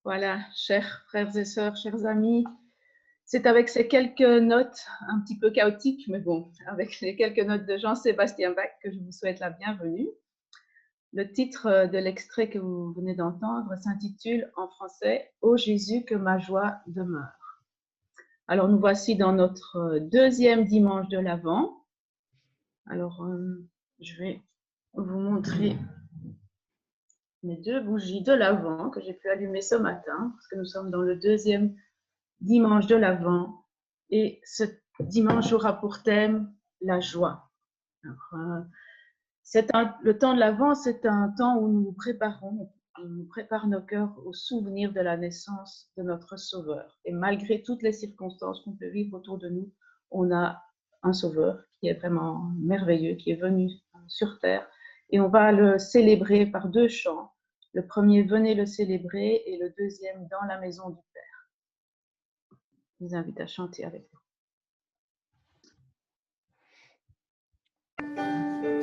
Voilà, chers frères et sœurs, chers amis, c'est avec ces quelques notes un petit peu chaotiques, mais bon, avec les quelques notes de Jean-Sébastien Bach que je vous souhaite la bienvenue. Le titre de l'extrait que vous venez d'entendre s'intitule en français « Ô Jésus, que ma joie demeure ». Alors nous voici dans notre deuxième dimanche de l'Avent. Alors je vais vous montrer mes deux bougies de l'Avent que j'ai pu allumer ce matin, parce que nous sommes dans le deuxième dimanche de l'Avent, et ce dimanche aura pour thème la joie. Alors, le temps de l'Avent, c'est un temps où nous nous préparons nos cœurs au souvenir de la naissance de notre Sauveur. Et malgré toutes les circonstances qu'on peut vivre autour de nous, on a un Sauveur qui est vraiment merveilleux, qui est venu sur terre. Et on va le célébrer par deux chants. Le premier, venez le célébrer, et le deuxième, dans la maison du Père. Je vous invite à chanter avec nous. Venez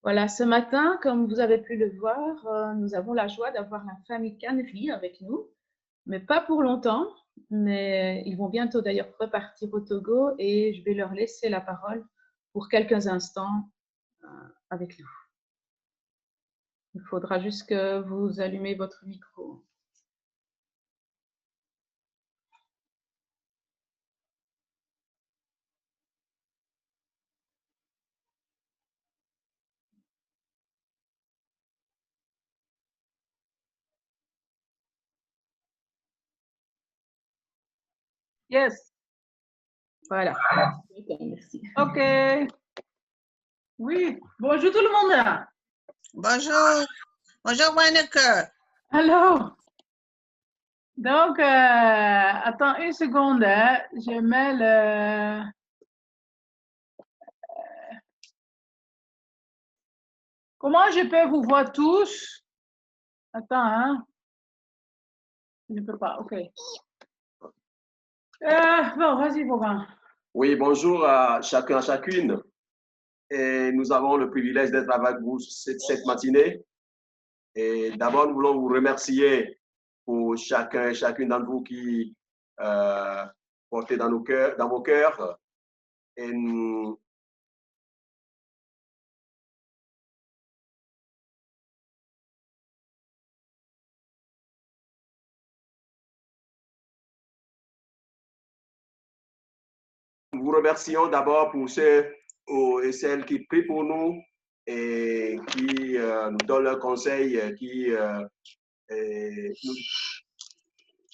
Voilà, ce matin, comme vous avez pu le voir, nous avons la joie d'avoir la famille Cannery avec nous, mais pas pour longtemps. Mais ils vont bientôt d'ailleurs repartir au Togo et je vais leur laisser la parole pour quelques instants avec nous. Il faudra juste que vous allumez votre micro. Yes. Voilà. Merci. OK. Oui. Bonjour tout le monde. Bonjour. Bonjour, Wanneke. Alors, donc, attends une seconde. Hein. Je mets le... Comment je peux vous voir tous? Attends, hein. Je ne peux pas, OK. Bon, vas-y, Vaughan. Oui, bonjour à chacun, à chacune. Et nous avons le privilège d'être avec vous cette matinée. Et d'abord, nous voulons vous remercier pour chacun et chacune d'entre vous qui portez dans vos cœurs. Et nous vous remercions d'abord pour ceux et celles qui prient pour nous et qui nous donnent leurs conseils, qui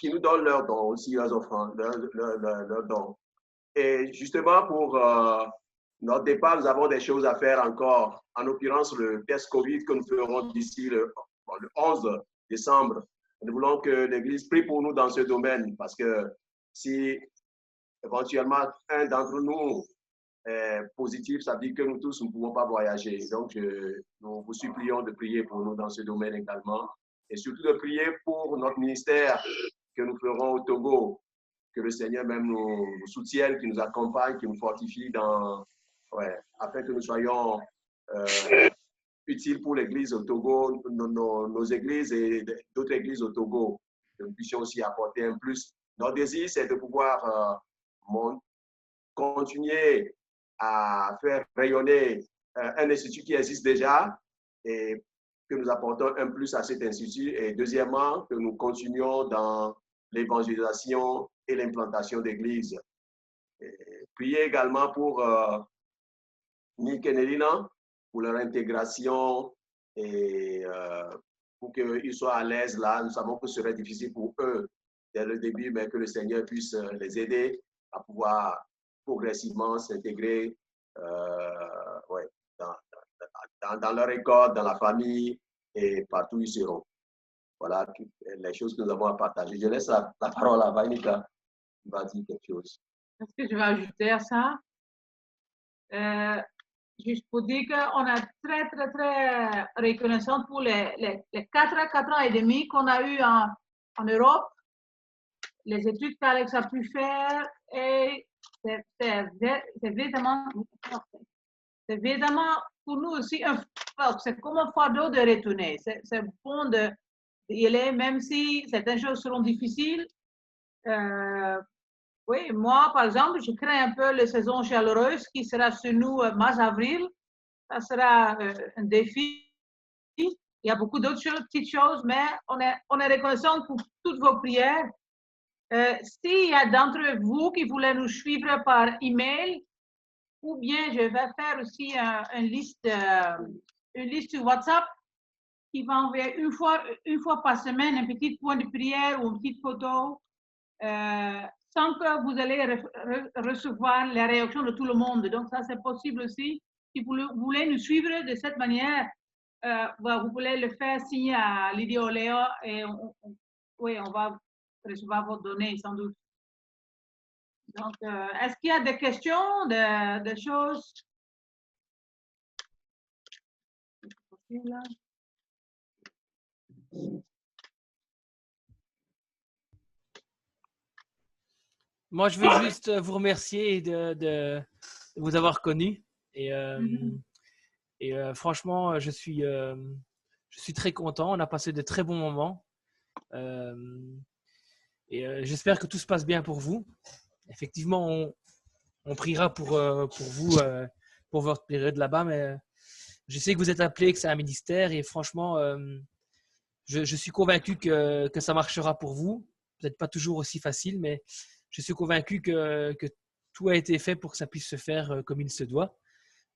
nous donnent leurs dons aussi, leurs offrandes, leurs dons. Et justement, pour notre départ, nous avons des choses à faire encore. En l'occurrence, le test COVID que nous ferons d'ici le 11 décembre. Nous voulons que l'Église prie pour nous dans ce domaine parce que si éventuellement un d'entre nous est positif, ça veut dire que nous tous ne pouvons pas voyager. Donc, nous vous supplions de prier pour nous dans ce domaine également et surtout de prier pour notre ministère que nous ferons au Togo. Que le Seigneur même nous soutienne, qui nous accompagne, qui nous fortifie afin que nous soyons utiles pour l'Église au Togo, nos églises et d'autres églises au Togo, que nous puissions aussi apporter un plus. Notre désir, c'est de pouvoir continuer à faire rayonner un institut qui existe déjà et que nous apportons un plus à cet institut. Et deuxièmement, que nous continuions dans l'évangélisation et l'implantation d'églises. Priez également pour Nick et Nelina, pour leur intégration et pour qu'ils soient à l'aise là. Nous savons que ce serait difficile pour eux dès le début, mais que le Seigneur puisse les aider à pouvoir progressivement s'intégrer dans leur école, dans la famille et partout où ils seront. Voilà les choses que nous avons à partager. Je laisse la parole à Vainika qui va dire quelque chose. Est-ce que je vais ajouter à ça? Juste pour dire qu'on est très, très, très reconnaissante pour les 4 ans et demi qu'on a eu en Europe, les études qu'Alex a pu faire, et c'est évidemment pour nous aussi c'est comme un fardeau de retourner. C'est bon d'y aller, même si certaines choses seront difficiles. Oui, moi, par exemple, je crains un peu la saison chaleureuse qui sera sur nous mars-avril. Ça sera un défi. Il y a beaucoup d'autres petites choses, mais on est reconnaissant pour toutes vos prières. S'il y a d'entre vous qui voulaient nous suivre par email, ou bien je vais faire aussi une liste sur WhatsApp qui va envoyer une fois par semaine un petit point de prière ou une petite photo, sans que vous allez recevoir les réactions de tout le monde. Donc ça, c'est possible aussi. Si vous voulez nous suivre de cette manière, vous pouvez le faire signer à Lydie Oléo et on va recevoir vos données sans doute. Donc, est-ce qu'il y a des questions, des choses? Moi, je veux juste vous remercier de vous avoir connu. Et Et franchement, je suis très content. On a passé de très bons moments. J'espère que tout se passe bien pour vous. Effectivement, on priera pour vous, pour votre période là-bas, mais je sais que vous êtes appelés, que c'est un ministère, et franchement, je suis convaincu que ça marchera pour vous. Peut-être pas toujours aussi facile, mais je suis convaincu que tout a été fait pour que ça puisse se faire comme il se doit.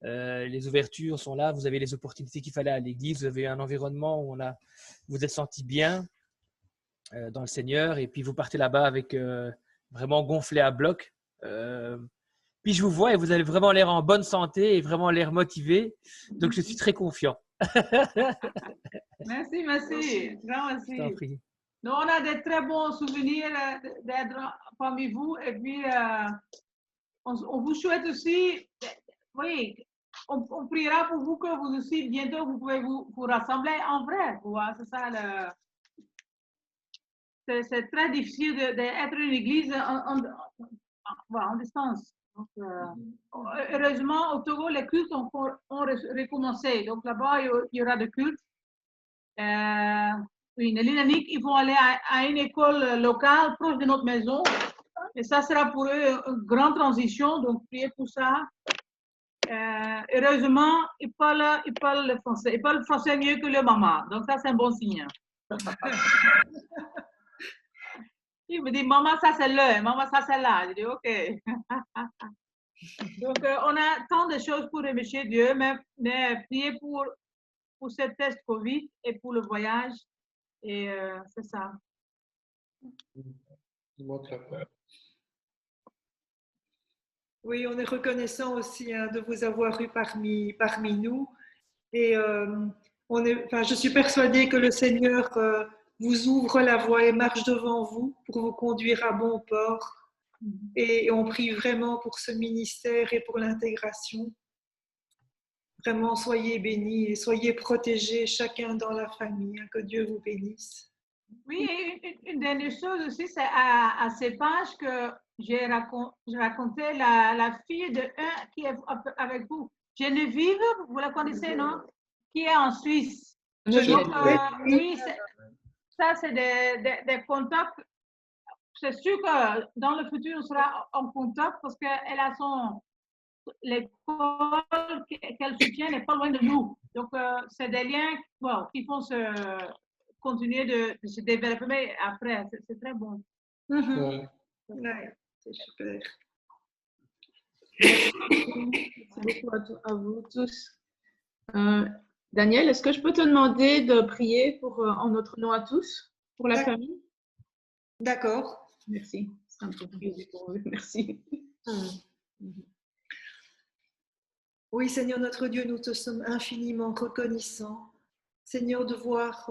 Les ouvertures sont là, vous avez les opportunités qu'il fallait à l'église, vous avez un environnement où vous vous êtes senti bien dans le Seigneur, et puis vous partez là-bas avec vraiment gonflé à bloc. Puis je vous vois et vous avez vraiment l'air en bonne santé et vraiment l'air motivé, donc je suis très confiant. Merci, merci. Grand Je t'en merci. prie. Nous, on a des très bons souvenirs d'être parmi vous. Et puis, on vous souhaite aussi, oui, on priera pour vous que vous aussi, bientôt, vous pouvez vous rassembler en vrai. C'est ça, c'est très difficile d'être une église en distance. Donc, heureusement, au Togo, les cultes ont recommencé. Donc là-bas, il y aura des cultes. Oui, les Linaniques, ils vont aller à une école locale proche de notre maison. Et ça sera pour eux une grande transition. Donc, priez pour ça. Heureusement, ils parlent le français. Ils parlent le français mieux que le maman. Donc, ça, c'est un bon signe. Il me dit, maman, ça c'est le, maman, ça c'est là. Je dis, OK. Donc, on a tant de choses pour remercier Dieu, mais prier pour ce test Covid et pour le voyage. Et c'est ça. Oui, on est reconnaissant aussi de vous avoir eu parmi nous. Et je suis persuadée que le Seigneur vous ouvre la voie et marche devant vous pour vous conduire à bon port. Et on prie vraiment pour ce ministère et pour l'intégration. Vraiment, soyez bénis et soyez protégés chacun dans la famille. Que Dieu vous bénisse. Oui, et une dernière chose aussi, c'est à ces pages que j'ai raconté la fille de un qui est avec vous. Geneviève, vous la connaissez, non? Qui est en Suisse. Donc, oui, ça, c'est des contacts. C'est sûr que dans le futur, on sera en contact parce qu'elle a l'école qu'elle soutient n'est pas loin de nous. Donc, c'est des liens qui vont continuer de se développer, mais après, c'est très bon. Ouais, c'est super. Merci beaucoup à vous tous. Daniel, est-ce que je peux te demander de prier en notre nom à tous, pour la famille? D'accord. Merci. C'est un peu prier pour eux. Merci. Oui, Seigneur notre Dieu, nous te sommes infiniment reconnaissants, Seigneur, de voir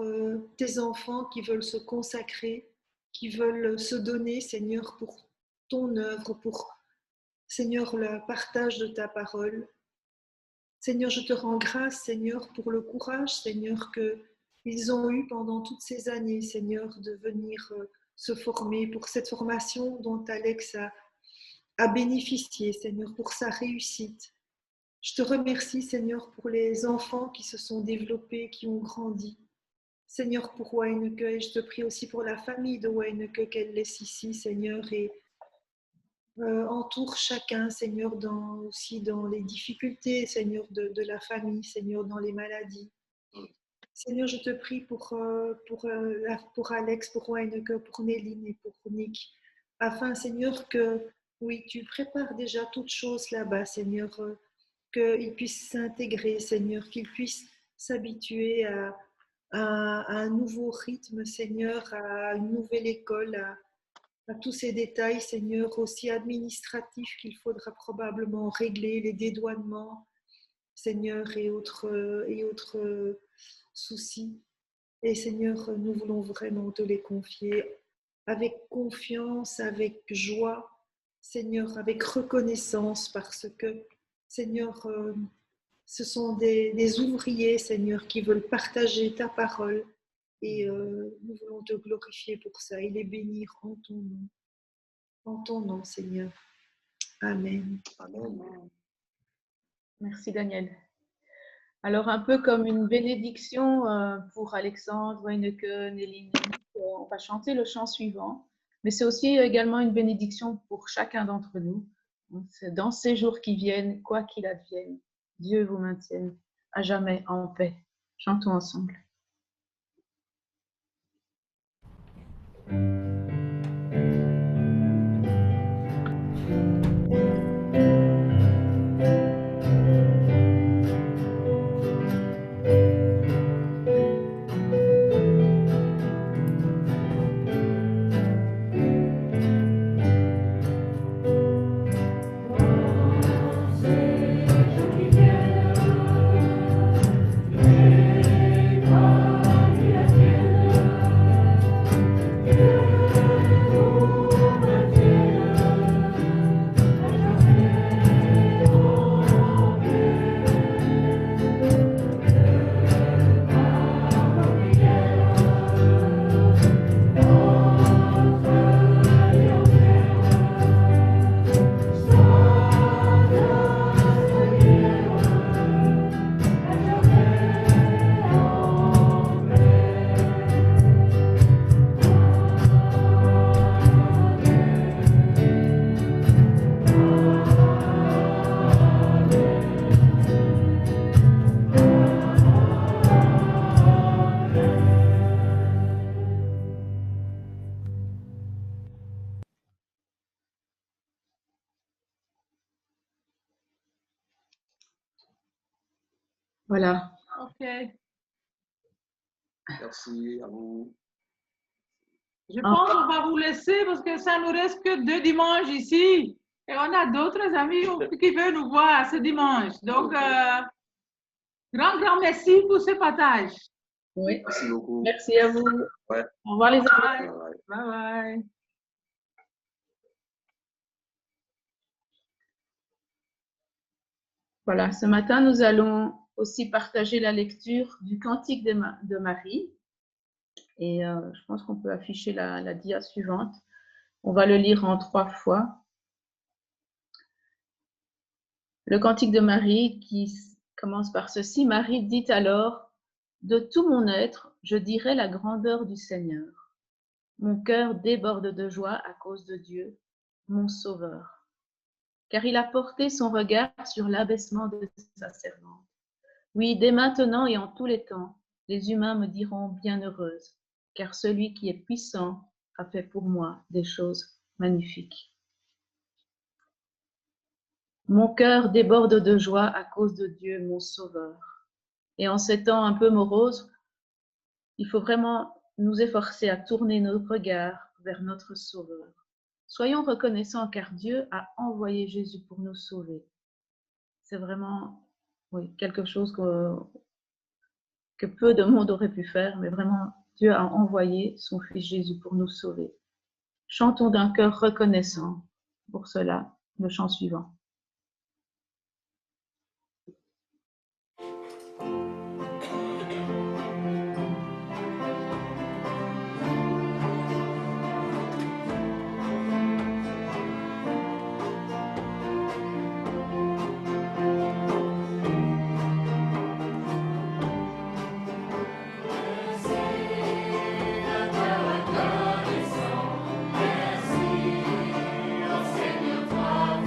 tes enfants qui veulent se consacrer, qui veulent se donner, Seigneur, pour ton œuvre, pour, Seigneur, le partage de ta parole. Seigneur, je te rends grâce, Seigneur, pour le courage, Seigneur, qu'ils ont eu pendant toutes ces années, Seigneur, de venir se former pour cette formation dont Alex a bénéficié, Seigneur, pour sa réussite. Je te remercie, Seigneur, pour les enfants qui se sont développés, qui ont grandi. Seigneur, pour Wyneke, et je te prie aussi pour la famille de Wyneke qu'elle laisse ici, Seigneur, et entoure chacun, Seigneur, aussi dans les difficultés, Seigneur, de la famille, Seigneur, dans les maladies. Seigneur, je te prie pour Alex, pour Wyneke, pour Néline et pour Nick, afin, Seigneur, que, oui, tu prépares déjà toutes choses là-bas, Seigneur, qu'ils puissent s'intégrer, Seigneur, qu'ils puissent s'habituer à un nouveau rythme, Seigneur, à une nouvelle école, à tous ces détails, Seigneur, aussi administratifs qu'il faudra probablement régler, les dédouanements, Seigneur, et autres soucis. Et Seigneur, nous voulons vraiment te les confier avec confiance, avec joie, Seigneur, avec reconnaissance, parce que, Seigneur, ce sont des ouvriers, Seigneur, qui veulent partager ta parole. Et nous voulons te glorifier pour ça et les bénir en ton nom. En ton nom, Seigneur. Amen. Merci, Daniel. Alors, un peu comme une bénédiction pour Alexandre, Weineke, Néline, on va chanter le chant suivant, mais c'est aussi également une bénédiction pour chacun d'entre nous. Dans ces jours qui viennent, quoi qu'il advienne, Dieu vous maintienne à jamais en paix. Chantons ensemble. Voilà. Ok. Merci à vous. Je pense qu'on va vous laisser parce que ça nous reste que 2 dimanches ici. Et on a d'autres amis qui veulent nous voir ce dimanche. Donc, grand merci pour ce partage. Oui. Merci beaucoup. Merci à vous. Ouais. Au revoir les amis. Bye. Bye. Bye bye. Voilà, ce matin, nous allons aussi partager la lecture du Cantique de Marie. Et je pense qu'on peut afficher la dia suivante. On va le lire en 3 fois. Le Cantique de Marie qui commence par ceci. Marie dit alors, « De tout mon être, je dirai la grandeur du Seigneur. Mon cœur déborde de joie à cause de Dieu, mon Sauveur. Car il a porté son regard sur l'abaissement de sa servante. Oui, dès maintenant et en tous les temps, les humains me diront bienheureuse, car celui qui est puissant a fait pour moi des choses magnifiques. Mon cœur déborde de joie à cause de Dieu, mon Sauveur. » Et en ces temps un peu moroses, il faut vraiment nous efforcer à tourner nos regards vers notre Sauveur. Soyons reconnaissants car Dieu a envoyé Jésus pour nous sauver. C'est vraiment quelque chose que peu de monde aurait pu faire, mais vraiment Dieu a envoyé son Fils Jésus pour nous sauver. Chantons d'un cœur reconnaissant pour cela le chant suivant. Merci, oh Seigneur, toi,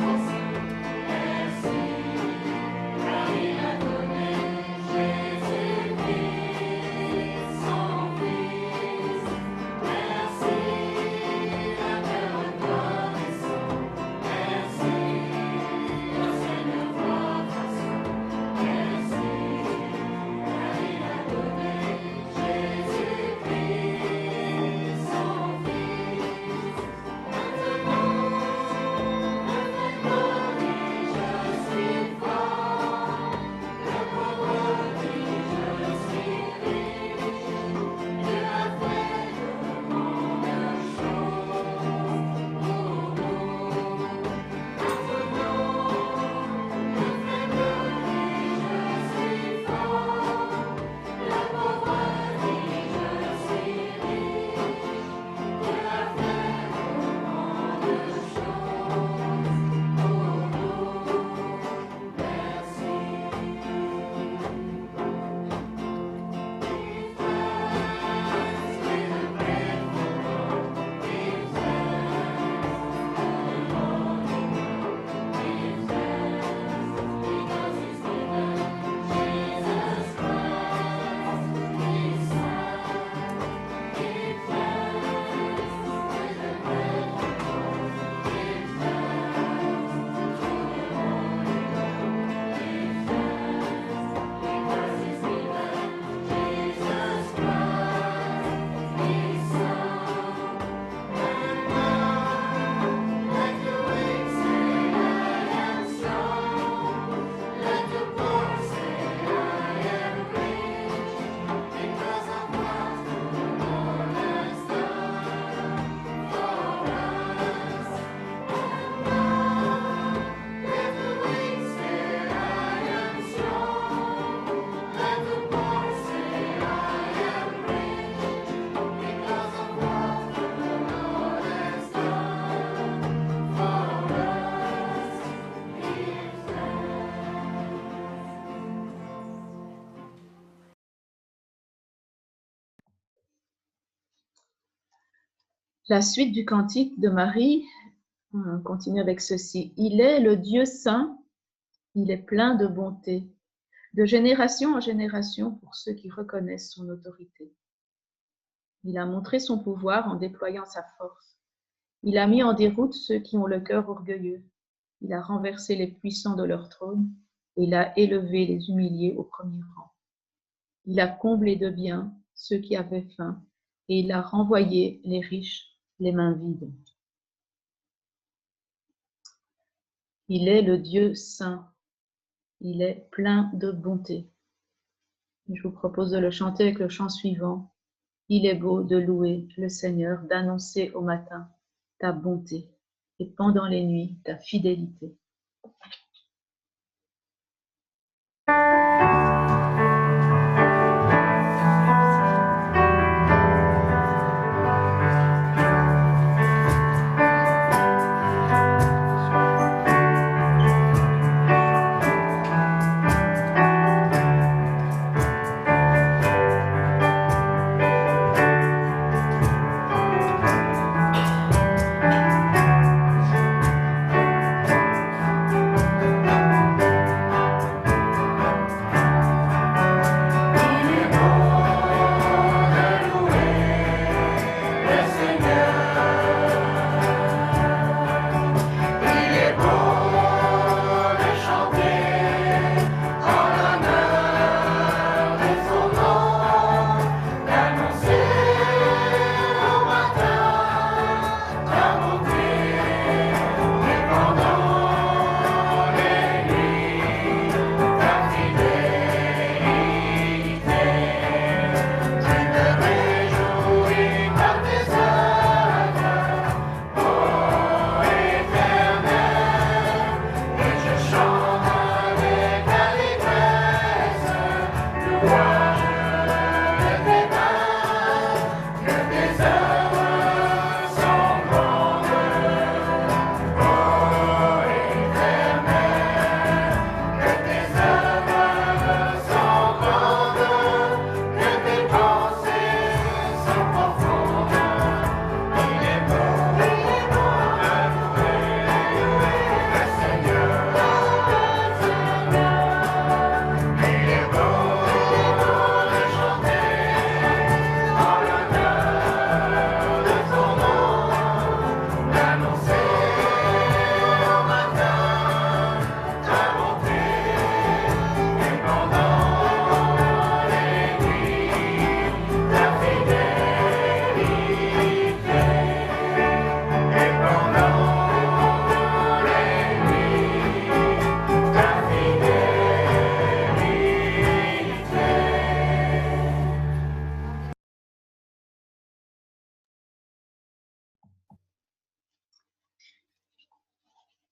La suite du cantique de Marie, on continue avec ceci. Il est le Dieu saint, il est plein de bonté, de génération en génération pour ceux qui reconnaissent son autorité. Il a montré son pouvoir en déployant sa force. Il a mis en déroute ceux qui ont le cœur orgueilleux. Il a renversé les puissants de leur trône et il a élevé les humiliés au premier rang. Il a comblé de biens ceux qui avaient faim et il a renvoyé les riches les mains vides. Il est le Dieu saint. Il est plein de bonté. Je vous propose de le chanter avec le chant suivant. Il est beau de louer le Seigneur, d'annoncer au matin ta bonté et pendant les nuits ta fidélité.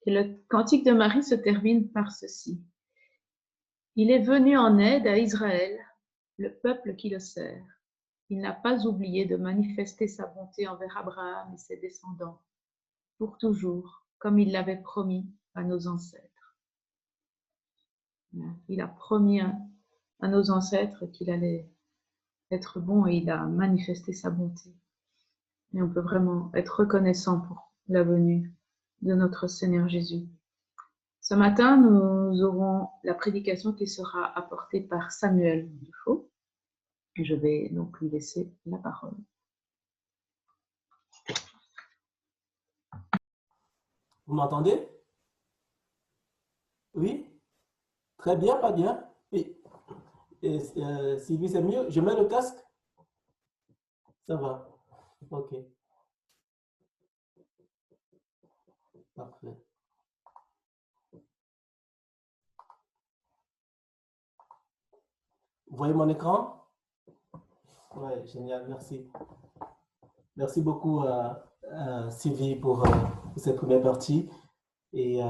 Et le cantique de Marie se termine par ceci. Il est venu en aide à Israël, le peuple qui le sert. Il n'a pas oublié de manifester sa bonté envers Abraham et ses descendants, pour toujours, comme il l'avait promis à nos ancêtres. Il a promis à nos ancêtres qu'il allait être bon et il a manifesté sa bonté. Et on peut vraiment être reconnaissant pour la venue de notre Seigneur Jésus. Ce matin, nous aurons la prédication qui sera apportée par Samuel Dufault. Je vais donc lui laisser la parole. Vous m'entendez? Oui? Très bien, pas bien? Oui. Et, Sylvie, c'est mieux? Je mets le casque? Ça va. OK. Parfait. Vous voyez mon écran? Oui, génial, merci. Merci beaucoup, Sylvie, pour cette première partie. Et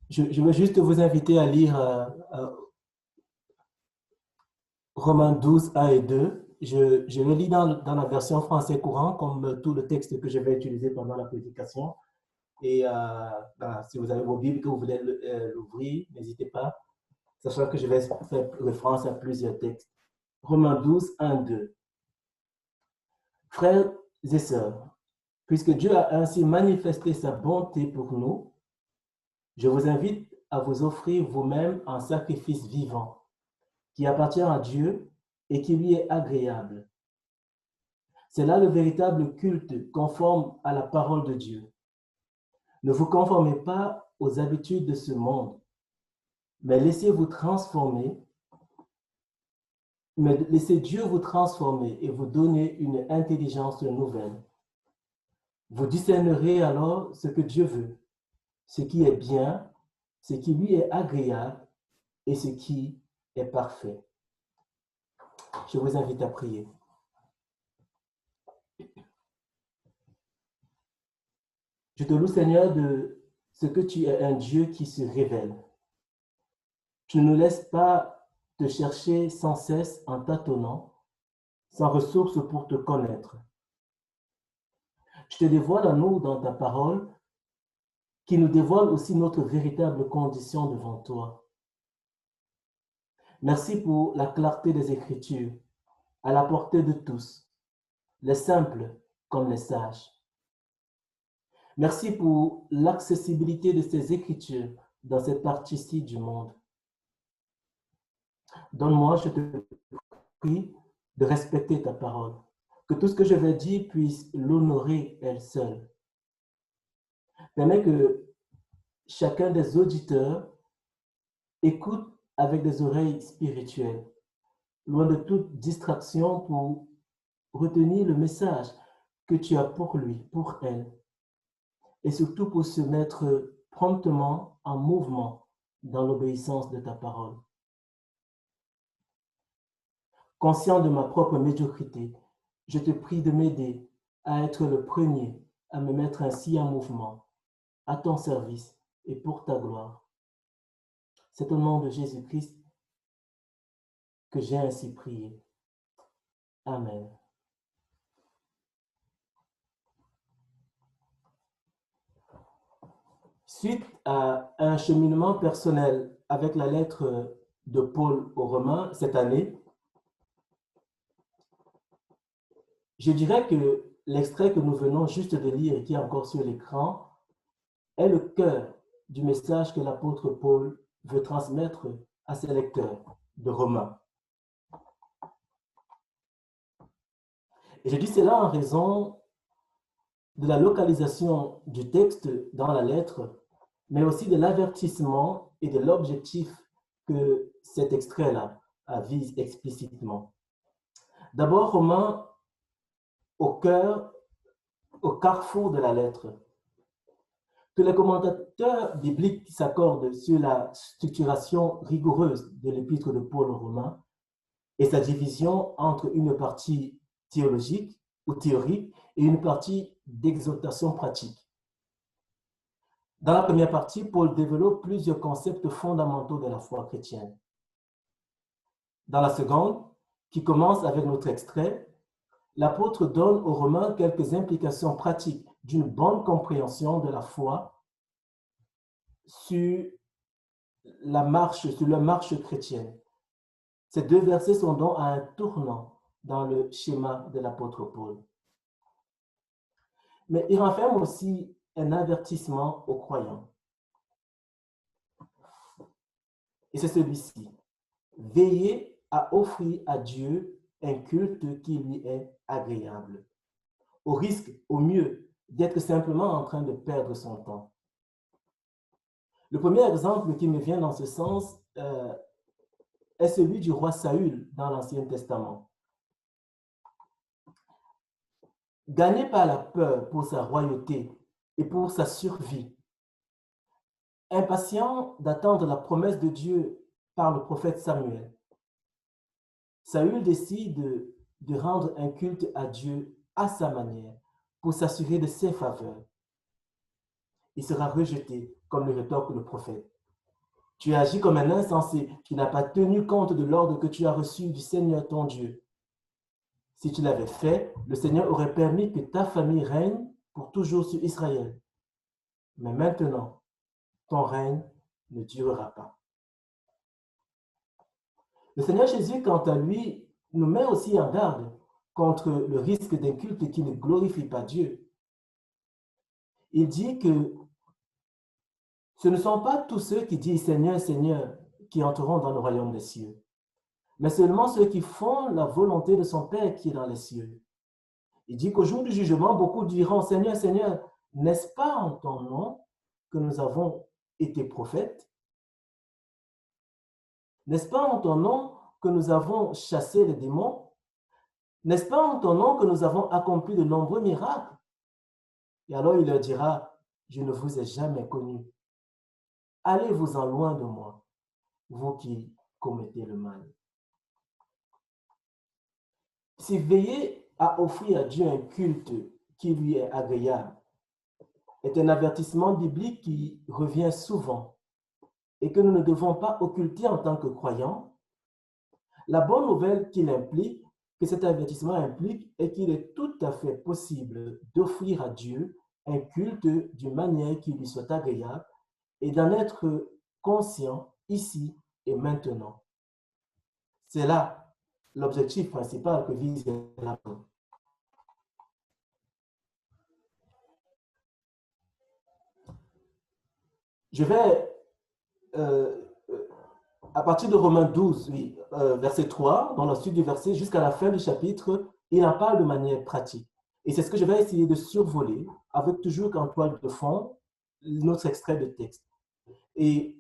je veux juste vous inviter à lire Romains 12, 1 et 2. Je le lis dans la version français courant, comme tout le texte que je vais utiliser pendant la prédication. Et voilà, si vous avez vos Bibles que vous voulez l'ouvrir, n'hésitez pas, sachant que je vais faire référence à plusieurs textes. Romains 12, 1, 2. Frères et sœurs, Puisque Dieu a ainsi manifesté sa bonté pour nous, je vous invite à vous offrir vous-même un sacrifice vivant qui appartient à Dieu et qui lui est agréable. C'est là le véritable culte conforme à la parole de Dieu. Ne vous conformez pas aux habitudes de ce monde, mais laissez Dieu vous transformer et vous donner une intelligence nouvelle. Vous discernerez alors ce que Dieu veut, ce qui est bien, ce qui lui est agréable et ce qui est parfait. Je vous invite à prier. Je te loue, Seigneur, de ce que tu es un Dieu qui se révèle. Tu ne nous laisses pas te chercher sans cesse en tâtonnant, sans ressources pour te connaître. Tu te dévoiles à nous dans ta parole, qui nous dévoile aussi notre véritable condition devant toi. Merci pour la clarté des Écritures, à la portée de tous, les simples comme les sages. Merci pour l'accessibilité de ces Écritures dans cette partie-ci du monde. Donne-moi, je te prie, de respecter ta parole, que tout ce que je vais dire puisse l'honorer elle seule. Permets que chacun des auditeurs écoute avec des oreilles spirituelles, loin de toute distraction pour retenir le message que tu as pour lui, pour elle, et surtout pour se mettre promptement en mouvement dans l'obéissance de ta parole. Conscient de ma propre médiocrité, je te prie de m'aider à être le premier à me mettre ainsi en mouvement, à ton service et pour ta gloire. C'est au nom de Jésus-Christ que j'ai ainsi prié. Amen. Suite à un cheminement personnel avec la lettre de Paul aux Romains cette année, je dirais que l'extrait que nous venons juste de lire et qui est encore sur l'écran est le cœur du message que l'apôtre Paul veut transmettre à ses lecteurs de Romains. Et je dis cela en raison de la localisation du texte dans la lettre, mais aussi de l'avertissement et de l'objectif que cet extrait-là vise explicitement. D'abord, Romains au carrefour de la lettre. Que les commentateurs bibliques s'accordent sur la structuration rigoureuse de l'épître de Paul aux Romains et sa division entre une partie théologique ou théorique et une partie d'exhortation pratique. Dans la première partie, Paul développe plusieurs concepts fondamentaux de la foi chrétienne. Dans la seconde, qui commence avec notre extrait, l'apôtre donne aux Romains quelques implications pratiques d'une bonne compréhension de la foi sur la marche chrétienne. Ces deux versets sont donc à un tournant dans le schéma de l'apôtre Paul. Mais il renferme aussi un avertissement aux croyants. Et c'est celui-ci. Veillez à offrir à Dieu un culte qui lui est agréable, au risque, au mieux, d'être simplement en train de perdre son temps. Le premier exemple qui me vient dans ce sens est celui du roi Saül dans l'Ancien Testament. Gagné par la peur pour sa royauté et pour sa survie, impatient d'attendre la promesse de Dieu par le prophète Samuel, Saül décide de rendre un culte à Dieu à sa manière pour s'assurer de ses faveurs. Il sera rejeté, comme le rétorque le prophète. Tu agis comme un insensé qui n'a pas tenu compte de l'ordre que tu as reçu du Seigneur ton Dieu. Si tu l'avais fait, le Seigneur aurait permis que ta famille règne pour toujours sur Israël. Mais maintenant, ton règne ne durera pas. Le Seigneur Jésus, quant à lui, nous met aussi en garde contre le risque d'un culte qui ne glorifie pas Dieu. il dit que ce ne sont pas tous ceux qui disent Seigneur, Seigneur, qui entreront dans le royaume des cieux, mais seulement ceux qui font la volonté de son Père qui est dans les cieux. Il dit qu'au jour du jugement, beaucoup diront Seigneur, Seigneur, n'est-ce pas en ton nom que nous avons été prophètes? N'est-ce pas en ton nom que nous avons chassé les démons? N'est-ce pas en ton nom que nous avons accompli de nombreux miracles? Et alors il leur dira, je ne vous ai jamais connus. Allez-vous-en loin de moi, vous qui commettez le mal. Si veiller à offrir à Dieu un culte qui lui est agréable est un avertissement biblique qui revient souvent et que nous ne devons pas occulter en tant que croyants, la bonne nouvelle qu'il implique, que cet avertissement implique, est qu'il est tout à fait possible d'offrir à Dieu un culte d'une manière qui lui soit agréable et d'en être conscient ici et maintenant. C'est là l'objectif principal que vise l'apôtre. Je vais, à partir de Romains 12, oui, verset 3, dans la suite du verset, jusqu'à la fin du chapitre, il en parle de manière pratique. Et c'est ce que je vais essayer de survoler, avec toujours en toile de fond, notre extrait de texte. Et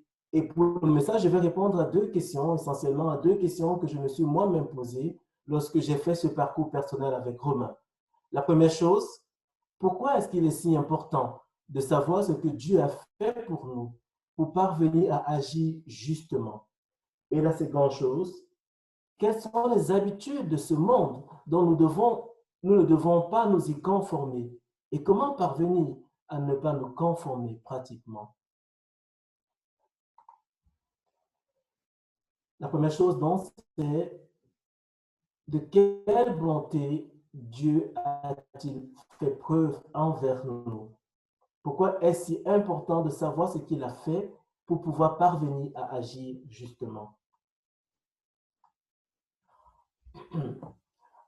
pour le message, je vais répondre à deux questions, essentiellement à deux questions que je me suis moi-même posées lorsque j'ai fait ce parcours personnel avec Romain. La première chose, pourquoi est-ce qu'il est si important de savoir ce que Dieu a fait pour nous pour parvenir à agir justement? Et la seconde chose, quelles sont les habitudes de ce monde dont nous ne devons pas nous y conformer? Et comment parvenir à ne pas nous conformer pratiquement? La première chose, donc, c'est de quelle bonté Dieu a-t-il fait preuve envers nous? Pourquoi est-ce si important de savoir ce qu'il a fait pour pouvoir parvenir à agir justement?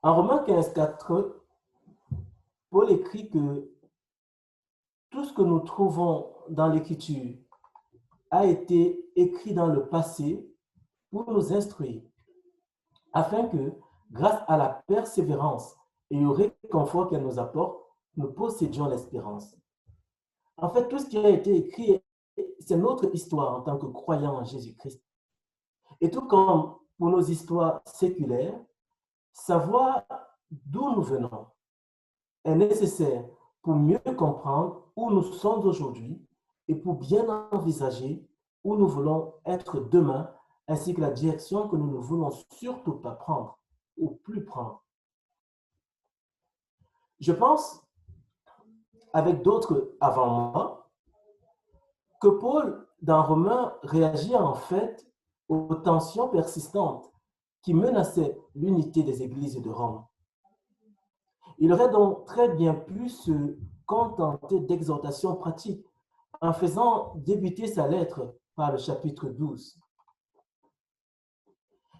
En Romains 15, 4, Paul écrit que tout ce que nous trouvons dans l'Écriture a été écrit dans le passé pour nous instruire, afin que, grâce à la persévérance et au réconfort qu'elle nous apporte, nous possédions l'espérance. En fait, tout ce qui a été écrit, c'est notre histoire en tant que croyants en Jésus-Christ. Et tout comme pour nos histoires séculaires, savoir d'où nous venons est nécessaire pour mieux comprendre où nous sommes aujourd'hui et pour bien envisager où nous voulons être demain, ainsi que la direction que nous ne voulons surtout pas prendre ou plus prendre. Je pense, avec d'autres avant moi, que Paul, dans Romains, réagit en fait aux tensions persistantes qui menaçaient l'unité des églises de Rome. Il aurait donc très bien pu se contenter d'exhortations pratiques en faisant débuter sa lettre par le chapitre 12.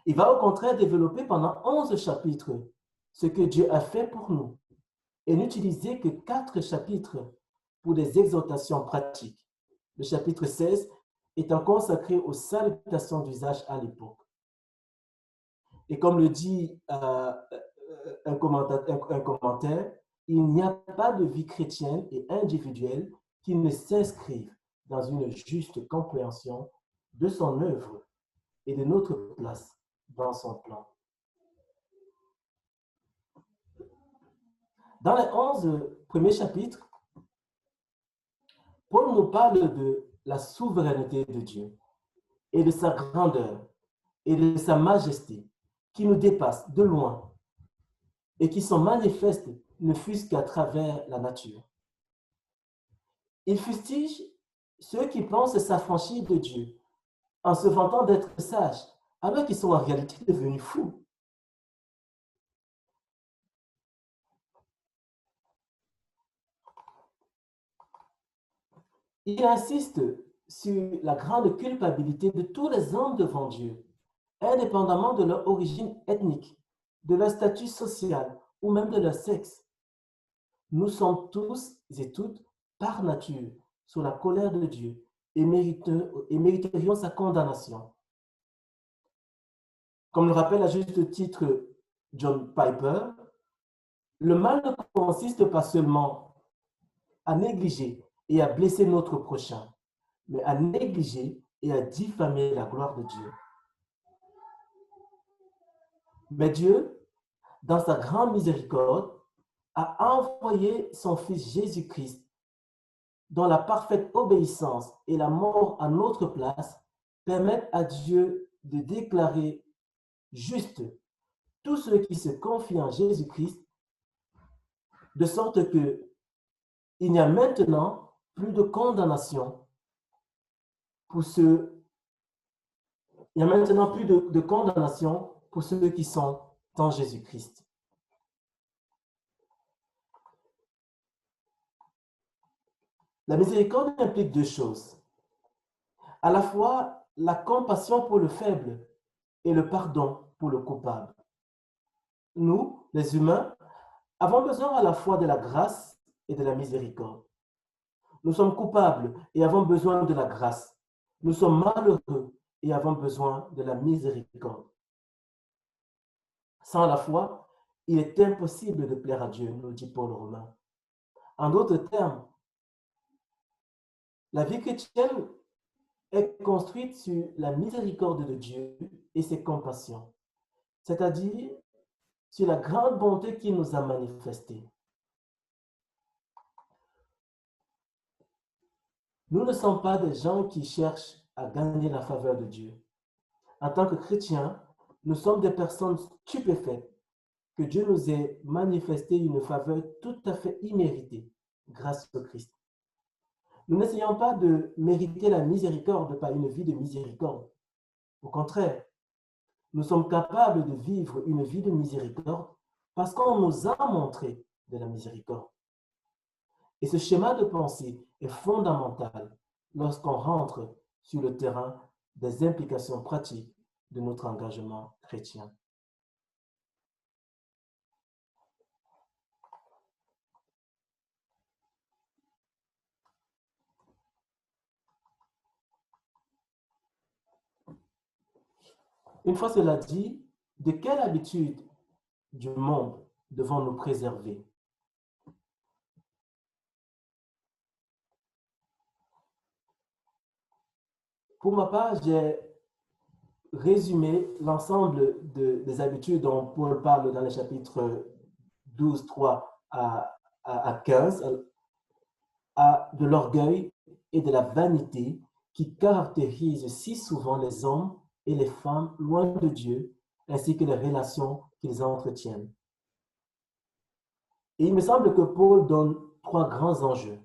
Il va au contraire développer pendant 11 chapitres ce que Dieu a fait pour nous et n'utiliser que 4 chapitres pour des exhortations pratiques. Le chapitre 16 étant consacré aux salutations d'usage à l'époque. Et comme le dit un commentaire, il n'y a pas de vie chrétienne et individuelle qui ne s'inscrive dans une juste compréhension de son œuvre et de notre place dans son plan. Dans les 11 premiers chapitres, Paul nous parle de la souveraineté de Dieu et de sa grandeur et de sa majesté qui nous dépassent de loin et qui sont manifestes ne fût-ce qu'à travers la nature. Il fustige ceux qui pensent s'affranchir de Dieu en se vantant d'être sages, alors qu'ils sont en réalité devenus fous. Il insiste sur la grande culpabilité de tous les hommes devant Dieu, indépendamment de leur origine ethnique, de leur statut social ou même de leur sexe. Nous sommes tous et toutes par nature sous la colère de Dieu et mériterions sa condamnation. Comme le rappelle à juste titre John Piper, le mal ne consiste pas seulement à négliger et à blesser notre prochain, mais à négliger et à diffamer la gloire de Dieu. Mais Dieu, dans sa grande miséricorde, a envoyé son Fils Jésus-Christ, dont la parfaite obéissance et la mort à notre place permettent à Dieu de déclarer juste tous ceux qui se confient en Jésus-Christ, de sorte que il n'y a maintenant plus de condamnation pour ceux, il n'y a maintenant plus de condamnation pour ceux qui sont en Jésus-Christ. La miséricorde implique deux choses. À la fois la compassion pour le faible et le pardon pour le coupable. Nous, les humains, avons besoin à la fois de la grâce et de la miséricorde. Nous sommes coupables et avons besoin de la grâce. Nous sommes malheureux et avons besoin de la miséricorde. Sans la foi, il est impossible de plaire à Dieu, nous dit Paul aux Romains. En d'autres termes, la vie chrétienne est construite sur la miséricorde de Dieu et ses compassions, c'est-à-dire sur la grande bonté qu'il nous a manifestée. Nous ne sommes pas des gens qui cherchent à gagner la faveur de Dieu. En tant que chrétiens, nous sommes des personnes stupéfaites que Dieu nous ait manifesté une faveur tout à fait imméritée grâce au Christ. Nous n'essayons pas de mériter la miséricorde par une vie de miséricorde. Au contraire, nous sommes capables de vivre une vie de miséricorde parce qu'on nous a montré de la miséricorde. Et ce schéma de pensée est fondamental lorsqu'on rentre sur le terrain des implications pratiques de notre engagement chrétien. Une fois cela dit, de quelle habitude du monde devons-nous préserver? Pour ma part, j'ai résumé l'ensemble des habitudes dont Paul parle dans les chapitres 12, 3 à 15, de l'orgueil et de la vanité qui caractérisent si souvent les hommes et les femmes loin de Dieu, ainsi que les relations qu'ils entretiennent. Et il me semble que Paul donne trois grands enjeux.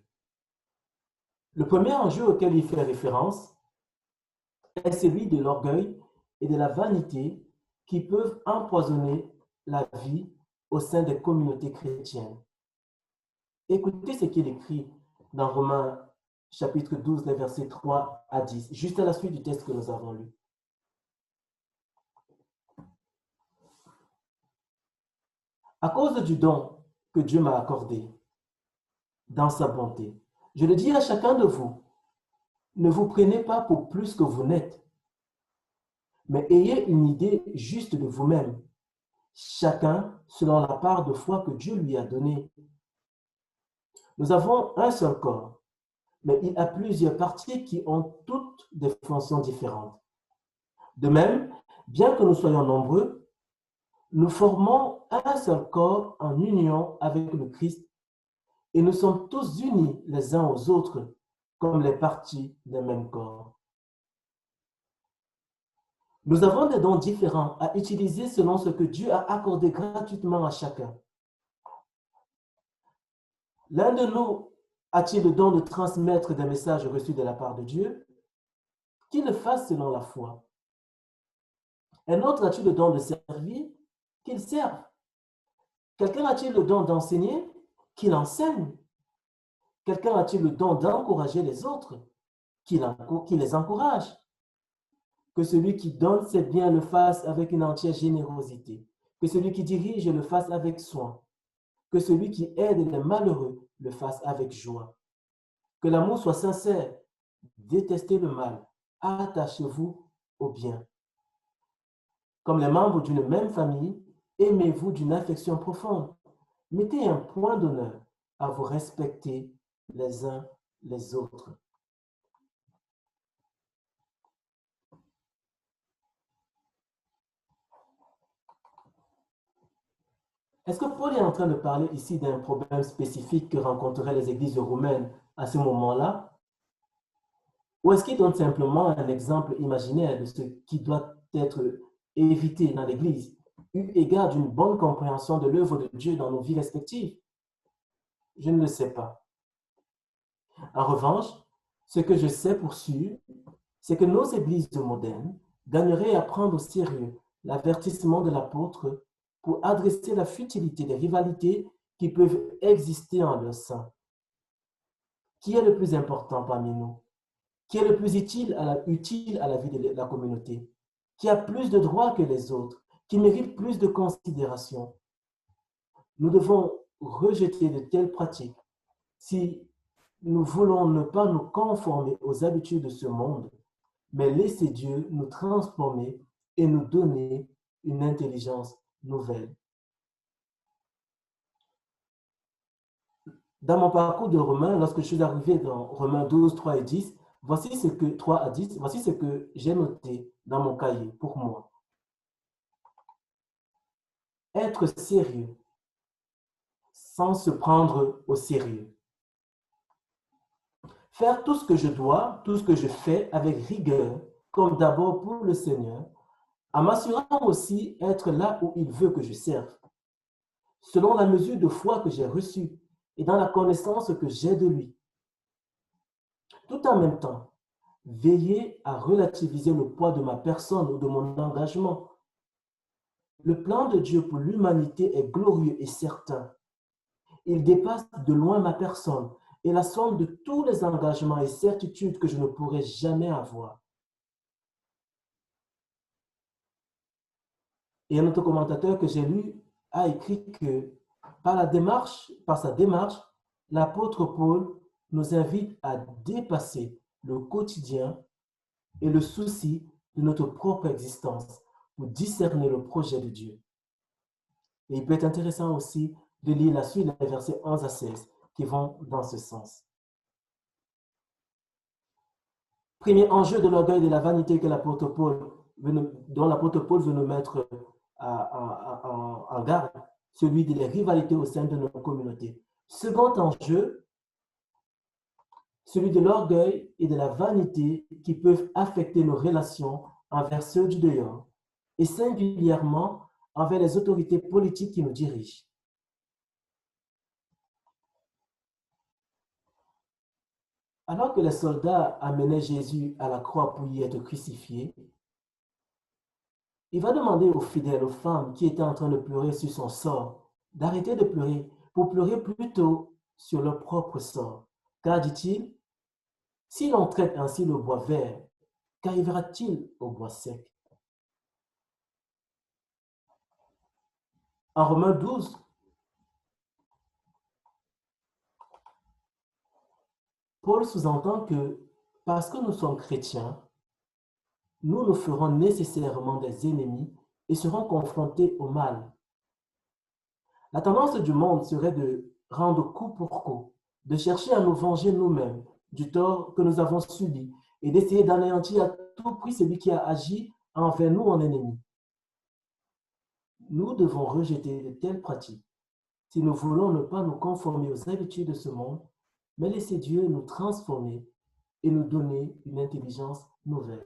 Le premier enjeu auquel il fait référence est celui de l'orgueil et de la vanité qui peuvent empoisonner la vie au sein des communautés chrétiennes. Écoutez ce qu'il écrit dans Romains chapitre 12, les versets 3 à 10, juste à la suite du texte que nous avons lu. À cause du don que Dieu m'a accordé dans sa bonté, je le dis à chacun de vous, ne vous prenez pas pour plus que vous n'êtes, mais ayez une idée juste de vous-même, chacun selon la part de foi que Dieu lui a donnée. Nous avons un seul corps, mais il a plusieurs parties qui ont toutes des fonctions différentes. De même, bien que nous soyons nombreux, nous formons un seul corps en union avec le Christ et nous sommes tous unis les uns aux autres comme les parties d'un même corps. Nous avons des dons différents à utiliser selon ce que Dieu a accordé gratuitement à chacun. L'un de nous a-t-il le don de transmettre des messages reçus de la part de Dieu? Qu'il le fasse selon la foi. Un autre a-t-il le don de servir? Qu'il serve. Quelqu'un a-t-il le don d'enseigner? Qu'il enseigne. Quelqu'un a-t-il le don d'encourager les autres? Qu'il les encourage. Que celui qui donne ses biens le fasse avec une entière générosité. Que celui qui dirige le fasse avec soin. Que celui qui aide les malheureux le fasse avec joie. Que l'amour soit sincère. Détestez le mal. Attachez-vous au bien. Comme les membres d'une même famille, aimez-vous d'une affection profonde. Mettez un point d'honneur à vous respecter les uns les autres. Est-ce que Paul est en train de parler ici d'un problème spécifique que rencontreraient les églises roumaines à ce moment-là? Ou est-ce qu'il donne simplement un exemple imaginaire de ce qui doit être évité dans l'Église, eu égard d'une bonne compréhension de l'œuvre de Dieu dans nos vies respectives? Je ne le sais pas. En revanche, ce que je sais pour sûr, c'est que nos églises modernes gagneraient à prendre au sérieux l'avertissement de l'apôtre pour adresser la futilité des rivalités qui peuvent exister en leur sein. Qui est le plus important parmi nous? Qui est le plus utile à la vie de la communauté? Qui a plus de droits que les autres? Qui mérite plus de considération? Nous devons rejeter de telles pratiques si nous voulons ne pas nous conformer aux habitudes de ce monde, mais laisser Dieu nous transformer et nous donner une intelligence nouvelle. Dans mon parcours de Romains, lorsque je suis arrivé dans Romains 12, 3 et 10, voici ce que j'ai noté dans mon cahier pour moi. Être sérieux sans se prendre au sérieux. Faire tout ce que je dois, tout ce que je fais avec rigueur, comme d'abord pour le Seigneur, en m'assurant aussi être là où il veut que je serve, selon la mesure de foi que j'ai reçue et dans la connaissance que j'ai de lui. Tout en même temps, veiller à relativiser le poids de ma personne ou de mon engagement. Le plan de Dieu pour l'humanité est glorieux et certain. Il dépasse de loin ma personne et la somme de tous les engagements et certitudes que je ne pourrai jamais avoir. Et un autre commentateur que j'ai lu a écrit que par sa démarche, l'apôtre Paul nous invite à dépasser le quotidien et le souci de notre propre existence pour discerner le projet de Dieu. Et il peut être intéressant aussi de lire la suite des versets 11 à 16 qui vont dans ce sens. Premier enjeu de l'orgueil et de la vanité que dont l'apôtre Paul veut nous mettre en garde, celui de la rivalité au sein de nos communautés. Second enjeu, celui de l'orgueil et de la vanité qui peuvent affecter nos relations envers ceux du dehors et singulièrement envers les autorités politiques qui nous dirigent. Alors que les soldats amenaient Jésus à la croix pour y être crucifié, il va demander aux fidèles, aux femmes qui étaient en train de pleurer sur son sort, d'arrêter de pleurer pour pleurer plutôt sur leur propre sort. Car, dit-il, si l'on traite ainsi le bois vert, qu'arrivera-t-il au bois sec? En Romains 12, Paul sous-entend que parce que nous sommes chrétiens, nous nous ferons nécessairement des ennemis et serons confrontés au mal. La tendance du monde serait de rendre coup pour coup, de chercher à nous venger nous-mêmes du tort que nous avons subi et d'essayer d'anéantir à tout prix celui qui a agi envers nous en ennemi. Nous devons rejeter de telles pratiques si nous voulons ne pas nous conformer aux habitudes de ce monde, mais laisser Dieu nous transformer et nous donner une intelligence nouvelle.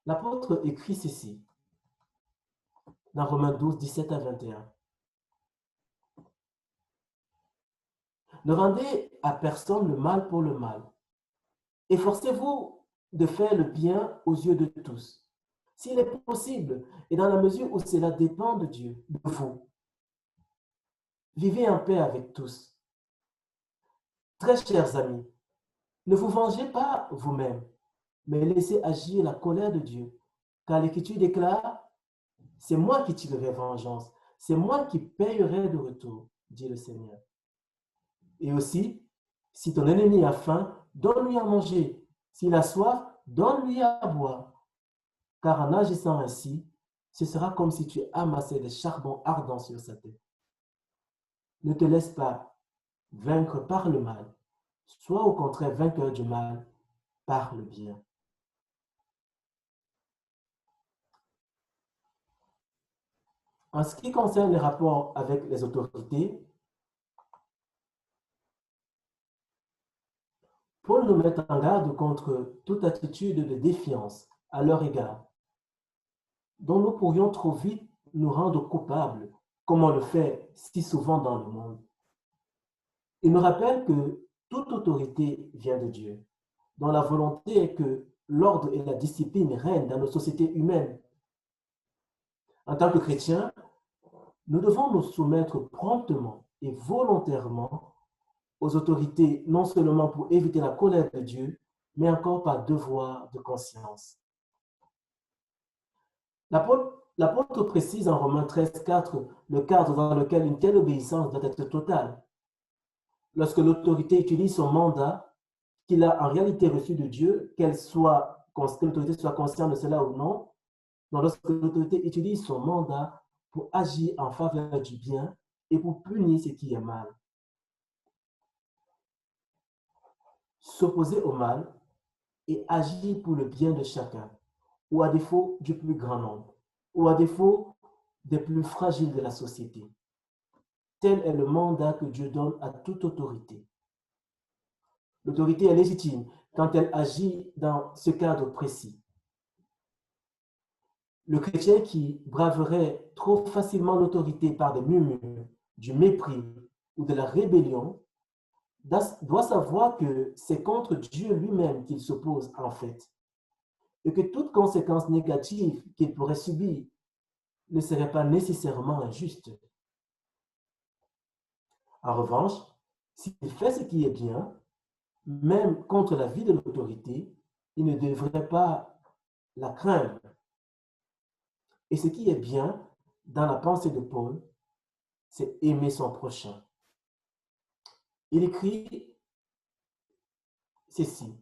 L'apôtre écrit ceci dans Romains 12, 17 à 21. Ne rendez à personne le mal pour le mal. Efforcez-vous de faire le bien aux yeux de tous, s'il est possible, et dans la mesure où cela dépend de Dieu, de vous. Vivez en paix avec tous. Très chers amis, ne vous vengez pas vous-même, mais laissez agir la colère de Dieu, car l'Écriture déclare « C'est moi qui tirerai vengeance, c'est moi qui payerai de retour, dit le Seigneur. » Et aussi, Si ton ennemi a faim, donne-lui à manger. S'il a soif, donne-lui à boire. Car en agissant ainsi, ce sera comme si tu amassais des charbons ardents sur sa tête. Ne te laisse pas vaincre par le mal. Sois au contraire vainqueur du mal par le bien. En ce qui concerne les rapports avec les autorités, Paul nous met en garde contre toute attitude de défiance à leur égard, dont nous pourrions trop vite nous rendre coupables, comme on le fait si souvent dans le monde. Il nous rappelle que toute autorité vient de Dieu, dont la volonté est que l'ordre et la discipline règnent dans nos sociétés humaines. En tant que chrétiens, nous devons nous soumettre promptement et volontairement aux autorités, non seulement pour éviter la colère de Dieu, mais encore par devoir de conscience. L'apôtre précise en Romains 13,4 le cadre dans lequel une telle obéissance doit être totale. Lorsque l'autorité utilise son mandat, qu'il a en réalité reçu de Dieu, que l'autorité soit consciente de cela ou non, donc lorsque l'autorité utilise son mandat pour agir en faveur du bien et pour punir ce qui est mal. S'opposer au mal et agir pour le bien de chacun, ou à défaut du plus grand nombre, ou à défaut des plus fragiles de la société. Tel est le mandat que Dieu donne à toute autorité. L'autorité est légitime quand elle agit dans ce cadre précis. Le chrétien qui braverait trop facilement l'autorité par des murmures, du mépris ou de la rébellion doit savoir que c'est contre Dieu lui-même qu'il s'oppose en fait, et que toute conséquence négative qu'il pourrait subir ne serait pas nécessairement injuste. En revanche, s'il fait ce qui est bien, même contre la vie de l'autorité, il ne devrait pas la craindre. Et ce qui est bien dans la pensée de Paul, c'est aimer son prochain. Il écrit ceci.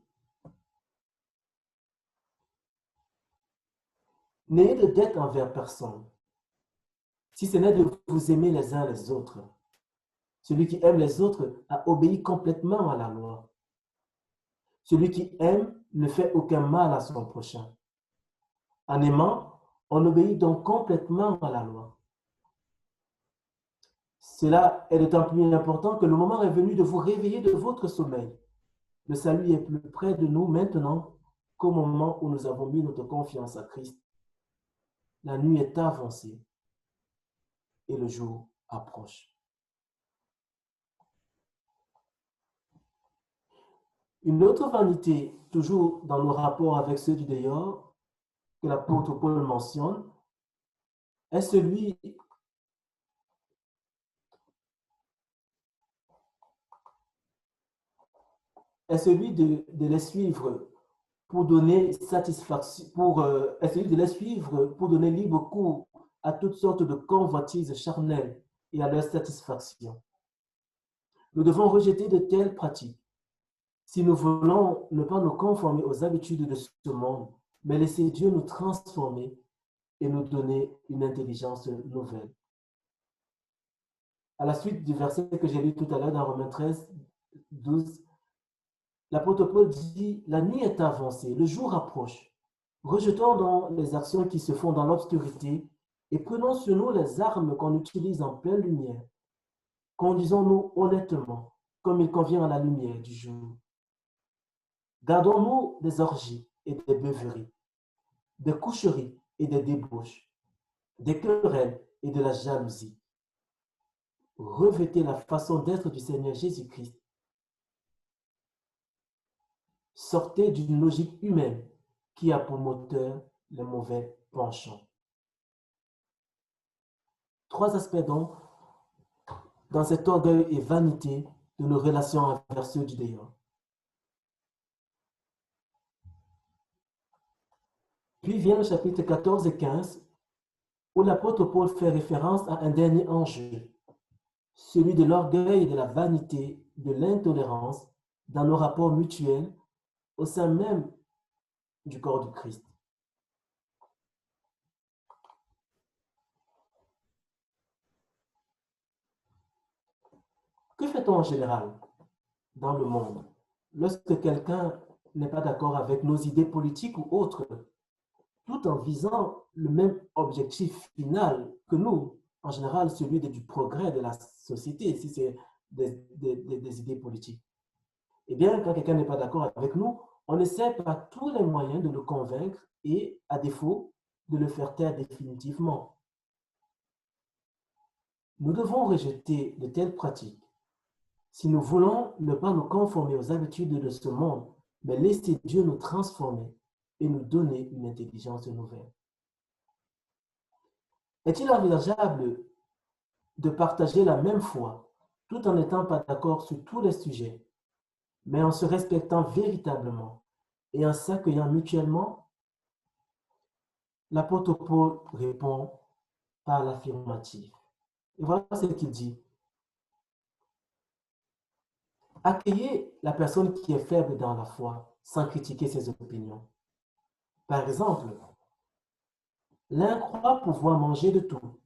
N'ayez de dette envers personne, si ce n'est de vous aimer les uns les autres. Celui qui aime les autres a obéi complètement à la loi. Celui qui aime ne fait aucun mal à son prochain. En aimant, on obéit donc complètement à la loi. Cela est d'autant plus important que le moment est venu de vous réveiller de votre sommeil. Le salut est plus près de nous maintenant qu'au moment où nous avons mis notre confiance à Christ. La nuit est avancée et le jour approche. Une autre vanité, toujours dans nos rapports avec ceux du dehors, que l'apôtre Paul mentionne, est celui de les suivre pour donner satisfaction, essayer de les suivre pour donner libre cours à toutes sortes de convoitises charnelles et à leur satisfaction. Nous devons rejeter de telles pratiques si nous voulons ne pas nous conformer aux habitudes de ce monde, mais laisser Dieu nous transformer et nous donner une intelligence nouvelle. À la suite du verset que j'ai lu tout à l'heure dans Romains 13, 12, l'apôtre Paul dit « La nuit est avancée, le jour approche. Rejetons donc les actions qui se font dans l'obscurité et prenons sur nous les armes qu'on utilise en pleine lumière. Conduisons-nous honnêtement, comme il convient à la lumière du jour. Gardons-nous des orgies et des beuveries, des coucheries et des débauches, des querelles et de la jalousie. Revêtez la façon d'être du Seigneur Jésus-Christ. Sortez d'une logique humaine qui a pour moteur les mauvais penchants. » 3 aspects donc dans cet orgueil et vanité de nos relations envers ceux du dehors. Puis vient le chapitre 14 et 15 où l'apôtre Paul fait référence à un dernier enjeu, celui de l'orgueil et de la vanité, de l'intolérance dans nos rapports mutuels au sein même du corps du Christ. Que fait-on en général dans le monde lorsque quelqu'un n'est pas d'accord avec nos idées politiques ou autres, tout en visant le même objectif final que nous, en général celui du progrès de la société, si c'est des idées politiques? Eh bien, quand quelqu'un n'est pas d'accord avec nous, on essaie par tous les moyens de le convaincre et, à défaut, de le faire taire définitivement. Nous devons rejeter de telles pratiques si nous voulons ne pas nous conformer aux habitudes de ce monde, mais laisser Dieu nous transformer et nous donner une intelligence nouvelle. Est-il envisageable de partager la même foi tout en n'étant pas d'accord sur tous les sujets, mais en se respectant véritablement et en s'accueillant mutuellement? L'apôtre Paul répond par l'affirmative. Et voilà ce qu'il dit. Accueillez la personne qui est faible dans la foi sans critiquer ses opinions. Par exemple, l'un croit pouvoir manger de tout,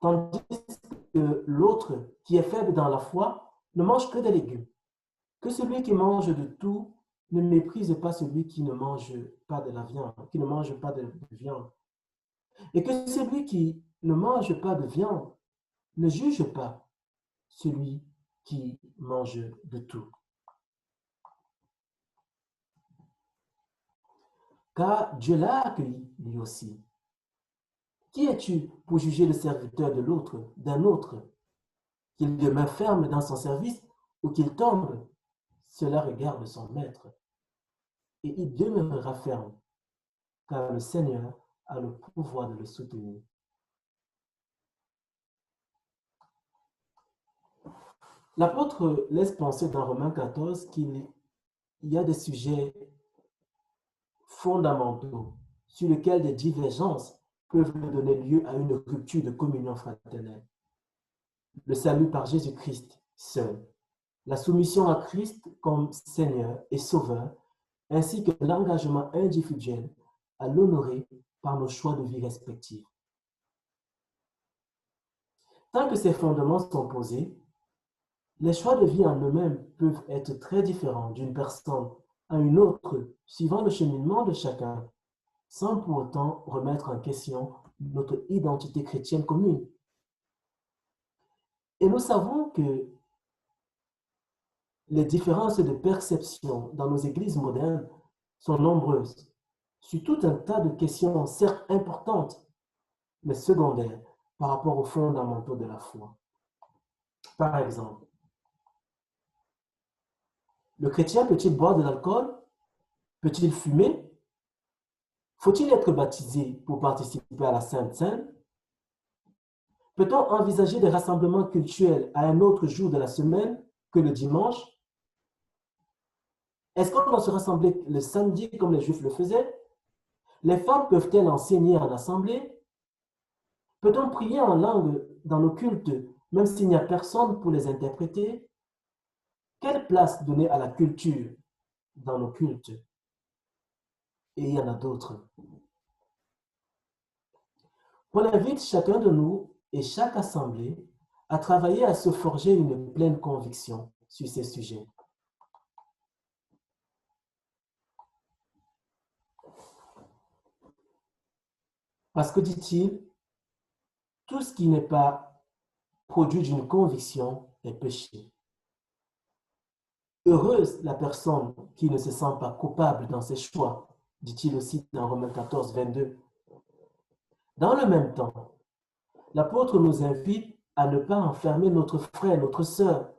tandis que l'autre qui est faible dans la foi ne mange que des légumes. Que celui qui mange de tout ne méprise pas celui qui ne mange pas de la viande, qui ne mange pas de viande. Et que celui qui ne mange pas de viande ne juge pas celui qui mange de tout. Car Dieu l'a accueilli lui aussi. Qui es-tu pour juger le serviteur de l'autre, d'un autre, qu'il demeure ferme dans son service ou qu'il tombe? Cela regarde son maître. Et il demeurera ferme, car le Seigneur a le pouvoir de le soutenir. L'apôtre laisse penser dans Romains 14 qu'il y a des sujets fondamentaux sur lesquels des divergences peuvent donner lieu à une rupture de communion fraternelle. Le salut par Jésus-Christ seul, la soumission à Christ comme Seigneur et Sauveur, ainsi que l'engagement individuel à l'honorer par nos choix de vie respectifs. Tant que ces fondements sont posés, les choix de vie en eux-mêmes peuvent être très différents d'une personne à une autre, suivant le cheminement de chacun, sans pour autant remettre en question notre identité chrétienne commune. Et nous savons que les différences de perception dans nos églises modernes sont nombreuses, sur tout un tas de questions certes importantes, mais secondaires par rapport aux fondamentaux de la foi. Par exemple, le chrétien peut-il boire de l'alcool? Peut-il fumer? Faut-il être baptisé pour participer à la Sainte Seine? Peut-on envisager des rassemblements cultuels à un autre jour de la semaine que le dimanche? Est-ce qu'on doit se rassembler le samedi comme les Juifs le faisaient? Les femmes peuvent-elles enseigner en assemblée? Peut-on prier en langue dans nos cultes, même s'il n'y a personne pour les interpréter? Quelle place donner à la culture dans nos cultes? Et il y en a d'autres. On invite chacun de nous et chaque assemblée à travailler à se forger une pleine conviction sur ces sujets. Parce que, dit-il, tout ce qui n'est pas produit d'une conviction est péché. Heureuse la personne qui ne se sent pas coupable dans ses choix, dit-il aussi dans Romains 14, 22. Dans le même temps, l'apôtre nous invite à ne pas enfermer notre frère, notre sœur,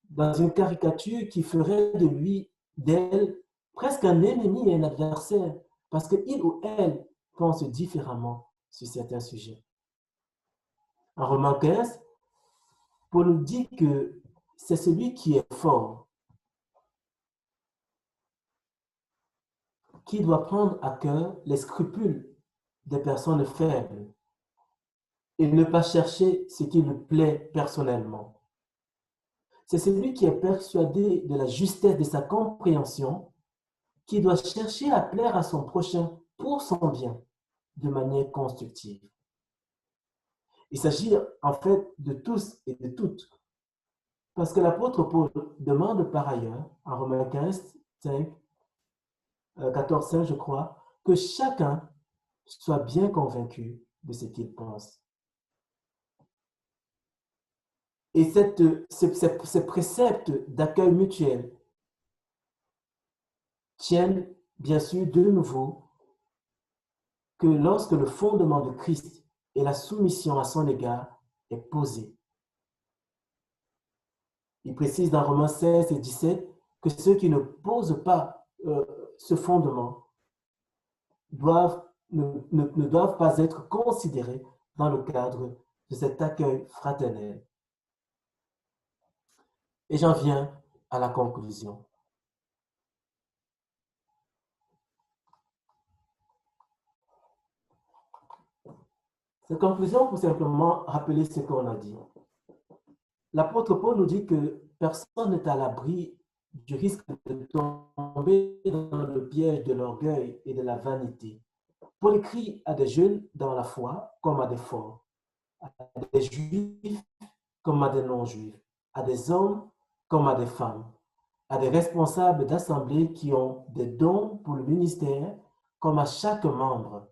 dans une caricature qui ferait de lui, d'elle, presque un ennemi et un adversaire, parce qu'il ou elle pense différemment sur certains sujets. En Romains 15, Paul nous dit que c'est celui qui est fort qui doit prendre à cœur les scrupules des personnes faibles et ne pas chercher ce qui lui plaît personnellement. C'est celui qui est persuadé de la justesse de sa compréhension, qui doit chercher à plaire à son prochain pour son bien, de manière constructive. Il s'agit en fait de tous et de toutes. Parce que l'apôtre Paul demande par ailleurs, en Romains 15, 5, 14, 5, je crois, que chacun soit bien convaincu de ce qu'il pense. Et ces préceptes d'accueil mutuel tiennent bien sûr de nouveau que lorsque le fondement de Christ et la soumission à son égard est posé. Il précise dans Romains 16 et 17 que ceux qui ne posent pas ce fondement ne doivent pas être considérés dans le cadre de cet accueil fraternel. Et j'en viens à la conclusion. Cette conclusion pour simplement rappeler ce qu'on a dit. L'apôtre Paul nous dit que personne n'est à l'abri du risque de tomber dans le piège de l'orgueil et de la vanité. Paul écrit à des jeunes dans la foi comme à des forts, à des juifs comme à des non-juifs, à des hommes comme à des femmes, à des responsables d'assemblée qui ont des dons pour le ministère comme à chaque membre.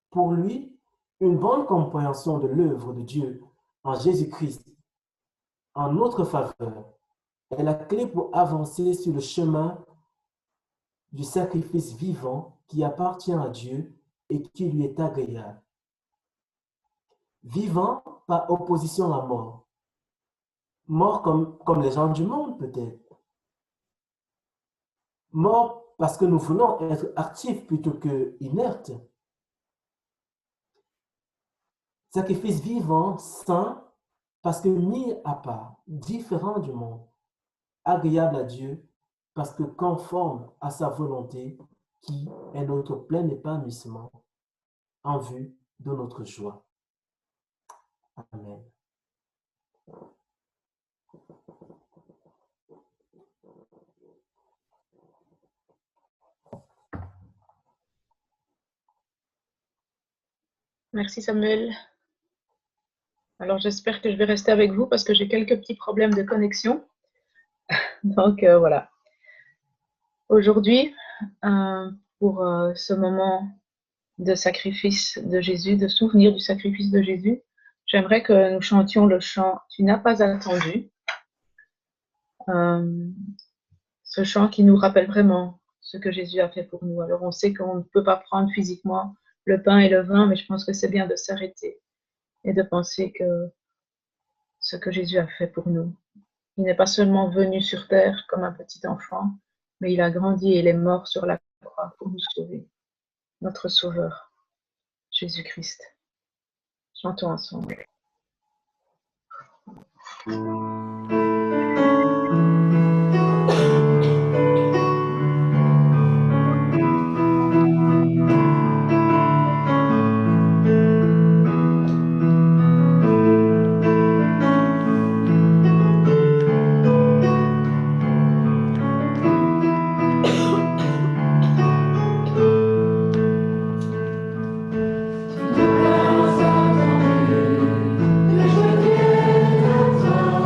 Pour lui, une bonne compréhension de l'œuvre de Dieu en Jésus-Christ en notre faveur est la clé pour avancer sur le chemin du sacrifice vivant qui appartient à Dieu et qui lui est agréable. Vivant par opposition à mort. Mort comme les gens du monde peut-être. Mort parce que nous voulons être actifs plutôt que inertes. Sacrifice vivant, saint, parce que mis à part, différent du monde, agréable à Dieu, parce que conforme à sa volonté, qui est notre plein épanouissement en vue de notre joie. Amen. Merci Samuel. Alors j'espère que je vais rester avec vous parce que j'ai quelques petits problèmes de connexion. Donc voilà. Aujourd'hui, pour ce moment de sacrifice de Jésus, de souvenir du sacrifice de Jésus, j'aimerais que nous chantions le chant « Tu n'as pas attendu ». Ce chant qui nous rappelle vraiment ce que Jésus a fait pour nous. Alors on sait qu'on ne peut pas prendre physiquement le pain et le vin, mais je pense que c'est bien de s'arrêter et de penser que ce que Jésus a fait pour nous. Il n'est pas seulement venu sur terre comme un petit enfant, mais il a grandi et il est mort sur la croix pour nous sauver. Notre Sauveur, Jésus-Christ. Chantons ensemble. Que je vienne à toi.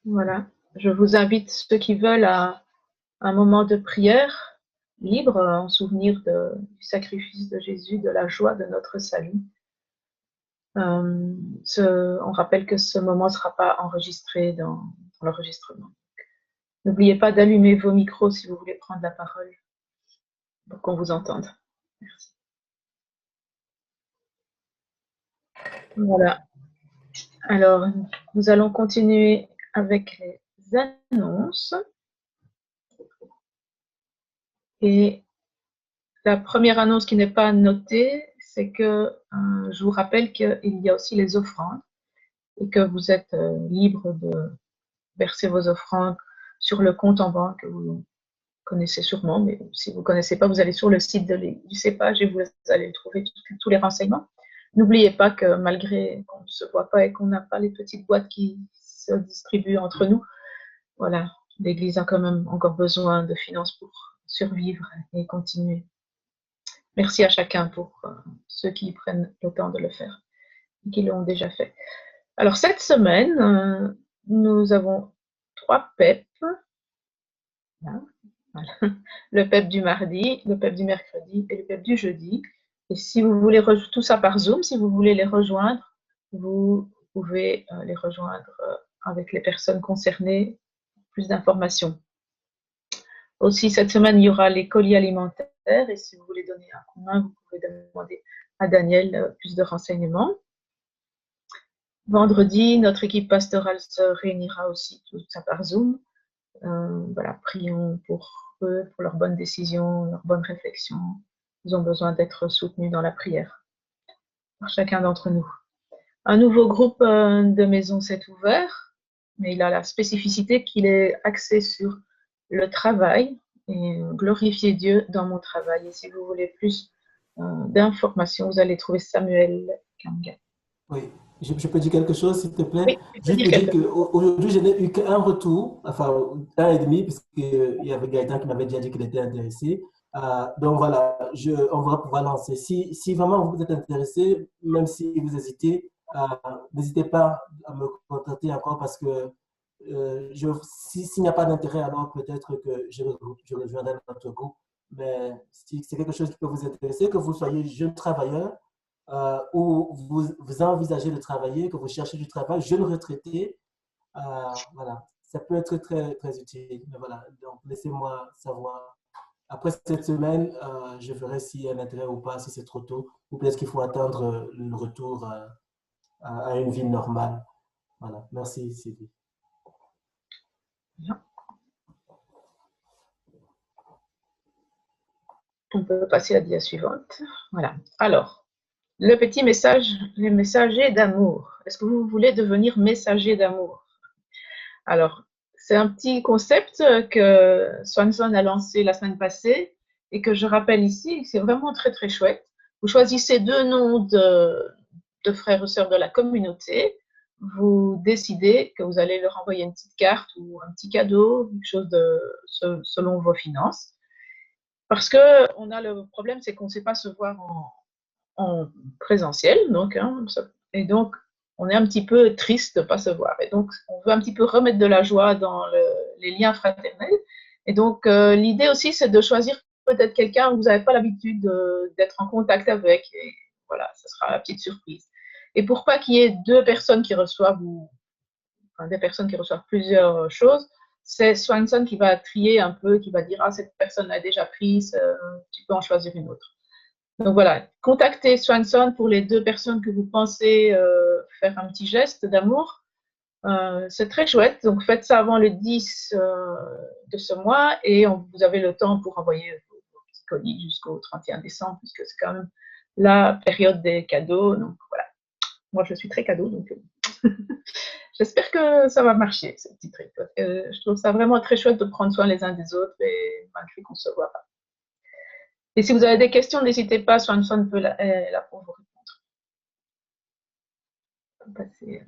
Voilà. Je vous invite, ceux qui veulent, à un moment de prière libre en souvenir du sacrifice de Jésus, de la joie de notre salut. On rappelle que ce moment ne sera pas enregistré dans l'enregistrement. N'oubliez pas d'allumer vos micros si vous voulez prendre la parole pour qu'on vous entende. Merci. Voilà. Alors, nous allons continuer avec les annonces. Et la première annonce qui n'est pas notée, c'est que je vous rappelle qu'il y a aussi les offrandes et que vous êtes libre de verser vos offrandes sur le compte en banque que vous connaissez sûrement, mais si vous ne connaissez pas, vous allez sur le site du CEPAGE et vous allez trouver tous les renseignements. N'oubliez pas que malgré qu'on ne se voit pas et qu'on n'a pas les petites boîtes qui se distribuent entre nous, voilà, l'Église a quand même encore besoin de finances pour survivre et continuer. Merci à chacun pour ceux qui prennent le temps de le faire et qui l'ont déjà fait. Alors, cette semaine, nous avons 3 PEP. Voilà. Le PEP du mardi, le PEP du mercredi et le PEP du jeudi. Et si vous voulez tout ça par Zoom, si vous voulez les rejoindre, vous pouvez les rejoindre avec les personnes concernées. Plus d'informations. Aussi, cette semaine, il y aura les colis alimentaires. Et si vous voulez donner un coup de main, vous pouvez demander à Daniel plus de renseignements. Vendredi, notre équipe pastorale se réunira aussi tout ça par Zoom. Voilà, prions pour eux, pour leurs bonnes décisions, leurs bonnes réflexions. Ils ont besoin d'être soutenus dans la prière par chacun d'entre nous. Un nouveau groupe de maison s'est ouvert, mais il a la spécificité qu'il est axé sur le travail et glorifier Dieu dans mon travail. Et si vous voulez plus d'informations, vous allez trouver Samuel Kanga. Oui, je peux dire quelque chose, s'il te plaît? Oui, Juste pour dire qu'aujourd'hui, je n'ai eu qu'un retour, enfin, 1,5, puisqu'il y avait Gaëtan qui m'avait déjà dit qu'il était intéressé. Donc voilà, on va pouvoir lancer. Si vraiment vous êtes intéressé, même si vous hésitez, n'hésitez pas à me contacter encore parce que s'il n'y a pas d'intérêt, alors peut-être que je rejoindrai notre groupe. Mais si c'est quelque chose qui peut vous intéresser, que vous soyez jeune travailleur, ou vous envisagez de travailler, que vous cherchez du travail, jeune retraité, voilà, ça peut être très, très utile. Mais voilà, donc laissez-moi savoir. Après cette semaine, je verrai s'il y a un intérêt ou pas, si c'est trop tôt, ou peut-être qu'il faut attendre le retour à une vie normale. Voilà, merci Sylvie. On peut passer à la dia suivante. Voilà. Alors, le petit message, les messagers d'amour. Est-ce que vous voulez devenir messager d'amour? Alors, c'est un petit concept que Swanson a lancé la semaine passée et que je rappelle ici. C'est vraiment très, très chouette. Vous choisissez 2 noms de frères et sœurs de la communauté. Vous décidez que vous allez leur envoyer une petite carte ou un petit cadeau, quelque chose selon vos finances. Parce qu'on a le problème, c'est qu'on ne sait pas se voir en présentiel. Donc, et donc, on est un petit peu triste de ne pas se voir. Et donc, on veut un petit peu remettre de la joie dans les liens fraternels. Et donc, l'idée aussi, c'est de choisir peut-être quelqu'un où vous n'avez pas l'habitude d'être en contact avec. Et voilà, ce sera la petite surprise. Et pour pas qu'il y ait 2 personnes qui reçoivent, des personnes qui reçoivent plusieurs choses, c'est Swanson qui va trier un peu, qui va dire « Ah, cette personne l'a déjà prise, tu peux en choisir une autre ». Donc voilà, contactez Swanson pour les 2 personnes que vous pensez faire un petit geste d'amour. C'est très chouette, donc faites ça avant le 10 de ce mois et vous avez le temps pour envoyer vos petits colis jusqu'au 31 décembre, puisque c'est quand même la période des cadeaux. Donc voilà, moi je suis très cadeau, donc j'espère que ça va marcher, ce petit truc. Je trouve ça vraiment très chouette de prendre soin les uns des autres et malgré qu'on ne se voit pas. Et si vous avez des questions, n'hésitez pas, Swanson peut est là pour vous répondre. On va passer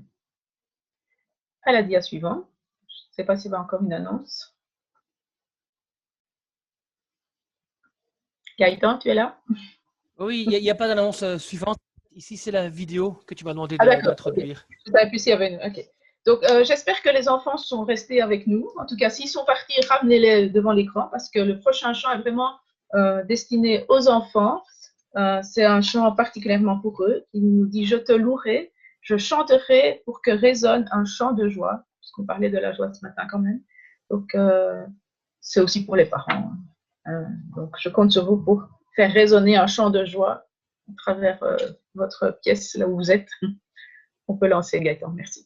à la dia suivante. Je ne sais pas s'il y a encore une annonce. Gaëtan, tu es là? Oui, il n'y a pas d'annonce suivante. Ici, c'est la vidéo que tu m'as demandé d'accord, d'introduire. Okay. Je ne savais plus s'il y avait une. Ok. Donc, j'espère que les enfants sont restés avec nous. En tout cas, s'ils sont partis, ramenez-les devant l'écran parce que le prochain chant est vraiment destiné aux enfants. C'est un chant particulièrement pour eux. Il nous dit « Je te louerai, je chanterai pour que résonne un chant de joie », puisqu'on parlait de la joie ce matin quand même. Donc, c'est aussi pour les parents. Donc, je compte sur vous pour faire résonner un chant de joie à travers votre pièce, là où vous êtes. On peut lancer, Gaëtan. Merci.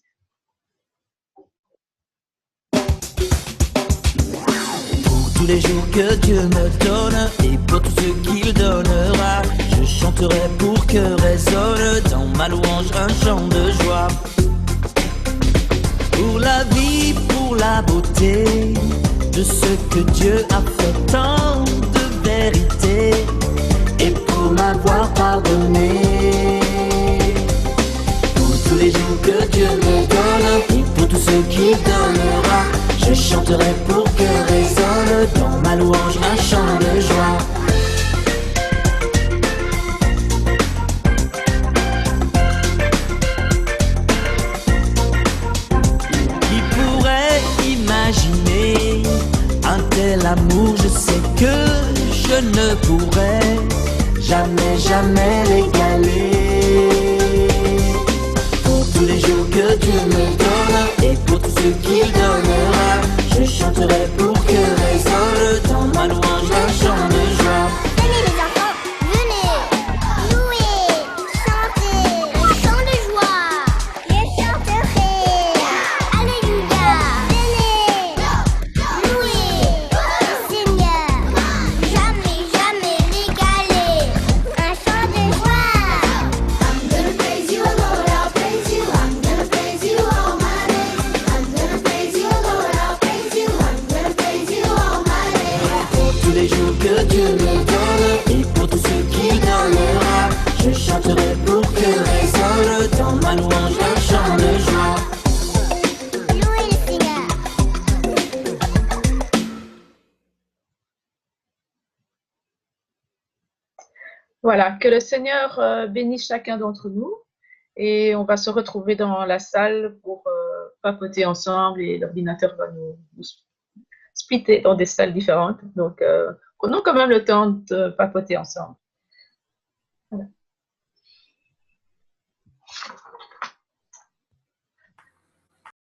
Tous les jours que Dieu me donne et pour tout ce qu'il donnera, je chanterai pour que résonne dans ma louange un chant de joie. Pour la vie, pour la beauté de ce que Dieu a fait, tant de vérité, et pour m'avoir pardonné. Pour tous les jours que Dieu me donne et pour tout ce qu'il donnera, je chanterai pour que résonne dans ma louange un chant de joie. Qui pourrait imaginer un tel amour? Je sais que je ne pourrais jamais, jamais l'égaler. Pour tous les jours que Dieu me donne et pour tout ce qu'il donnera, je chanterai pour que résonne dans ma louange un chant de joie. Venez les enfants, venez, louez, chantez, un chant de joie. Je chanterai, alléluia. Venez, louez le Seigneur, jamais, jamais l'égaler. Un chant de joie. I'm gonna praise you, Lord, I'll praise you. I'm gonna praise you all my days. I'm gonna praise you, Lord, I'll praise you. I'm gonna praise you all my days. Pour tous les jours que Dieu me donne et pour tout ce qu'il donnera, je chanterai pour que résonne dans ma louange un chant de joie. Louez le Seigneur. Voilà, que le Seigneur bénisse chacun d'entre nous et on va se retrouver dans la salle pour papoter ensemble et l'ordinateur va nous splitter dans des salles différentes. Donc, prenons quand même le temps de papoter ensemble.